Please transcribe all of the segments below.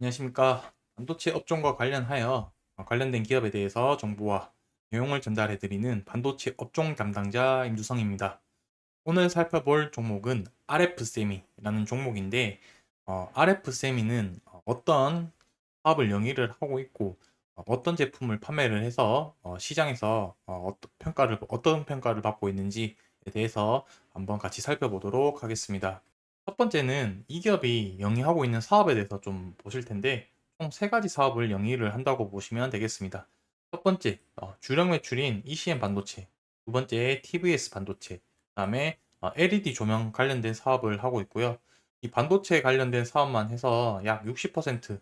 안녕하십니까. 반도체 업종과 관련하여 관련된 기업에 대해서 정보와 내용을 전달해 드리는 반도체 업종 담당자 임두성입니다. 오늘 살펴볼 종목은 RF세미라는 종목인데, RF세미는 어떤 사업을 영위를 하고 있고, 어떤 제품을 판매를 해서 시장에서 어떤 평가를 받고 있는지에 대해서 한번 같이 살펴보도록 하겠습니다. 첫 번째는 이 기업이 영위하고 있는 사업에 대해서 좀 보실 텐데, 총 세 가지 사업을 영위를 한다고 보시면 되겠습니다. 첫 번째, 주력 매출인 ECM 반도체. 두 번째, TVS 반도체. 그 다음에 LED 조명 관련된 사업을 하고 있고요. 이 반도체 관련된 사업만 해서 약 60%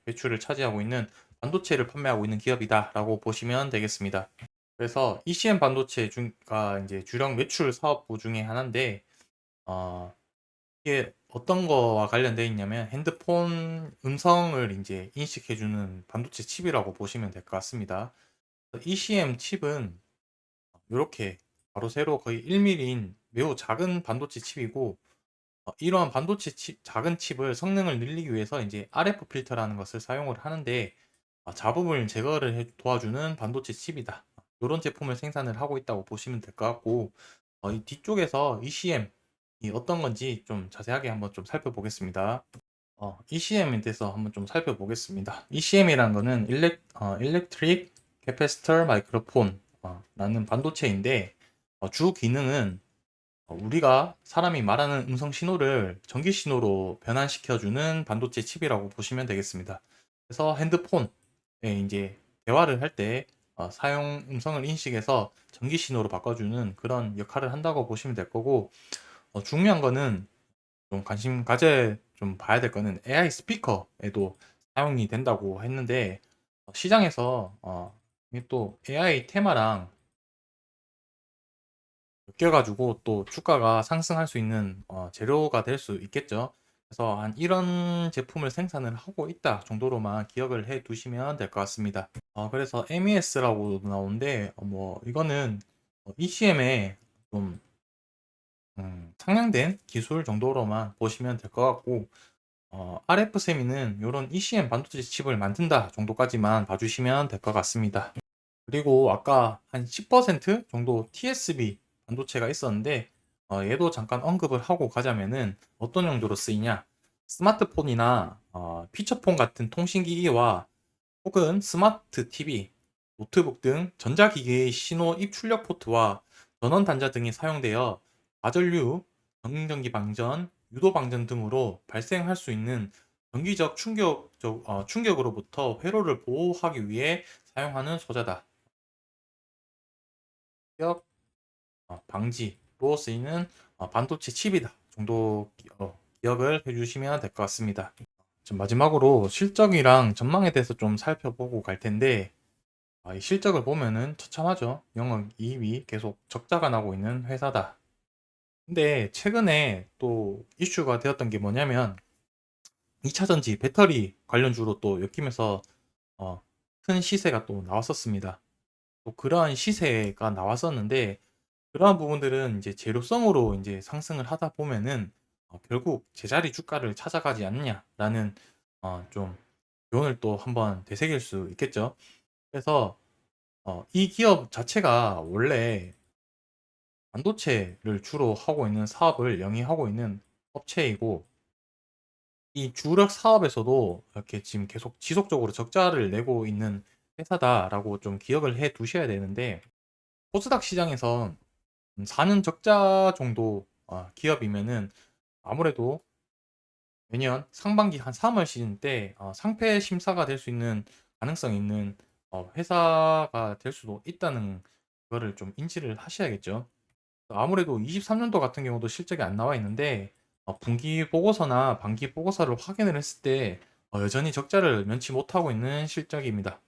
매출을 차지하고 있는 반도체를 판매하고 있는 기업이다라고 보시면 되겠습니다. 그래서 ECM 반도체가 이제 주력 매출 사업부 중에 하나인데, 어, 이게 어떤 거와 관련되어 있냐면 핸드폰 음성을 이제 인식해주는 반도체 칩이라고 보시면 될 것 같습니다. ECM 칩은 이렇게 바로 세로 거의 1mm인 매우 작은 반도체 칩이고, 이러한 반도체 칩, 작은 칩을 성능을 늘리기 위해서 이제 RF 필터라는 것을 사용을 하는데, 잡음을 제거를 도와주는 반도체 칩이다. 이런 제품을 생산을 하고 있다고 보시면 될 것 같고, 이 뒤쪽에서 ECM 이 어떤 건지 좀 자세하게 한번 좀 살펴보겠습니다. ECM에 대해서 한번 좀 살펴보겠습니다. ECM이라는 거는 Electric Capacitor Microphone 라는 반도체인데, 주 기능은 우리가 사람이 말하는 음성 신호를 전기 신호로 변환시켜주는 반도체 칩이라고 보시면 되겠습니다. 그래서 핸드폰에 이제 대화를 할 때 사용 음성을 인식해서 전기 신호로 바꿔주는 그런 역할을 한다고 보시면 될 거고, 중요한 거는 좀 관심 가져 좀 봐야 될 거는 AI 스피커에도 사용이 된다고 했는데, 시장에서 이게 또 AI 테마랑 엮여가지고 또 주가가 상승할 수 있는 재료가 될 수 있겠죠. 그래서 한 이런 제품을 생산을 하고 있다 정도로만 기억을 해 두시면 될 것 같습니다. 그래서 MES라고 나오는데, 뭐 이거는 ECM에 좀 상향된 기술 정도로만 보시면 될 것 같고, RF 세미는 이런 ECM 반도체 칩을 만든다 정도까지만 봐주시면 될 것 같습니다. 그리고 아까 한 10% 정도 TSB 반도체가 있었는데, 얘도 잠깐 언급을 하고 가자면은 어떤 용도로 쓰이냐? 스마트폰이나 피처폰 같은 통신기기와 혹은 스마트 TV, 노트북 등 전자기기의 신호 입출력 포트와 전원 단자 등이 사용되어 과전류, 정전기 방전, 유도 방전 등으로 발생할 수 있는 전기적 충격으로부터 회로를 보호하기 위해 사용하는 소자다. 충격 방지로 쓰이는 반도체 칩이다 정도 기억을 해주시면 될 것 같습니다. 마지막으로 실적이랑 전망에 대해서 좀 살펴보고 갈 텐데, 이 실적을 보면은 처참하죠. 영업이익이 계속 적자가 나고 있는 회사다. 근데 최근에 또 이슈가 되었던 게 뭐냐면 2차 전지 배터리 관련주로 또 엮이면서 큰 시세가 또 나왔었습니다. 또 그러한 시세가 나왔었는데, 그러한 부분들은 이제 재료성으로 이제 상승을 하다 보면은 결국 제자리 주가를 찾아가지 않느냐라는 좀 교훈을 또 한번 되새길 수 있겠죠. 그래서 이 기업 자체가 원래 반도체를 주로 하고 있는 사업을 영위하고 있는 업체이고, 이 주력 사업에서도 이렇게 지금 계속 지속적으로 적자를 내고 있는 회사다라고 좀 기억을 해 두셔야 되는데, 코스닥 시장에서 4년 적자 정도 기업이면은 아무래도 매년 상반기 한 3월 시즌 때 상패 심사가 될 수 있는 가능성이 있는 회사가 될 수도 있다는 거를 좀 인지를 하셔야겠죠. 아무래도 23년도 같은 경우도 실적이 안 나와 있는데, 분기 보고서나 반기 보고서를 확인을 했을 때 여전히 적자를 면치 못하고 있는 실적입니다.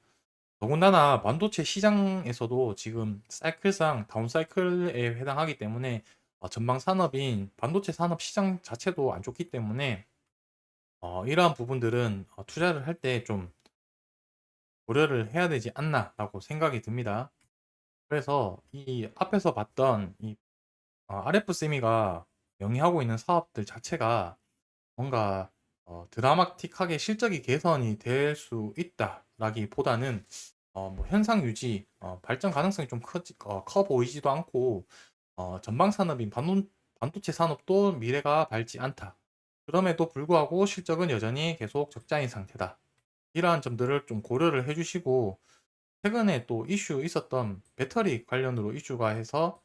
더군다나 반도체 시장에서도 지금 사이클상 다운 사이클에 해당하기 때문에 전방 산업인 반도체 산업 시장 자체도 안 좋기 때문에 이러한 부분들은 투자를 할 때 좀 고려를 해야 되지 않나라고 생각이 듭니다. 그래서 이 앞에서 봤던 이 RF 세미가 영위하고 있는 사업들 자체가 뭔가 드라마틱하게 실적이 개선이 될 수 있다라기보다는 뭐 현상 유지, 발전 가능성이 좀 커 보이지도 않고 전방 산업인 반도체 산업도 미래가 밝지 않다. 그럼에도 불구하고 실적은 여전히 계속 적자인 상태다. 이러한 점들을 좀 고려를 해주시고 최근에 또 이슈 있었던 배터리 관련으로 이슈가 해서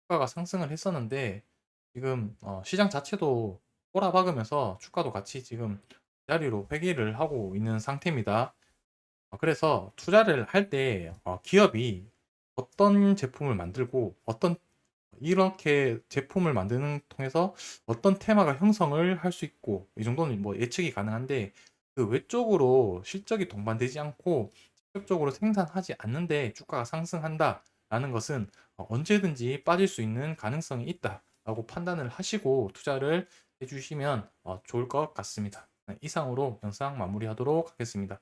주가가 상승을 했었는데 지금 시장 자체도 꼬라박으면서 주가도 같이 지금 자리로 회귀를 하고 있는 상태입니다. 그래서 투자를 할 때 기업이 어떤 제품을 만들고 이렇게 제품을 만드는 통해서 어떤 테마가 형성을 할 수 있고 이 정도는 뭐 예측이 가능한데 그 외적으로 실적이 동반되지 않고 직접적으로 생산하지 않는데 주가가 상승한다라는 것은 언제든지 빠질 수 있는 가능성이 있다라고 판단을 하시고 투자를 해주시면 좋을 것 같습니다. 네, 이상으로 영상 마무리하도록 하겠습니다.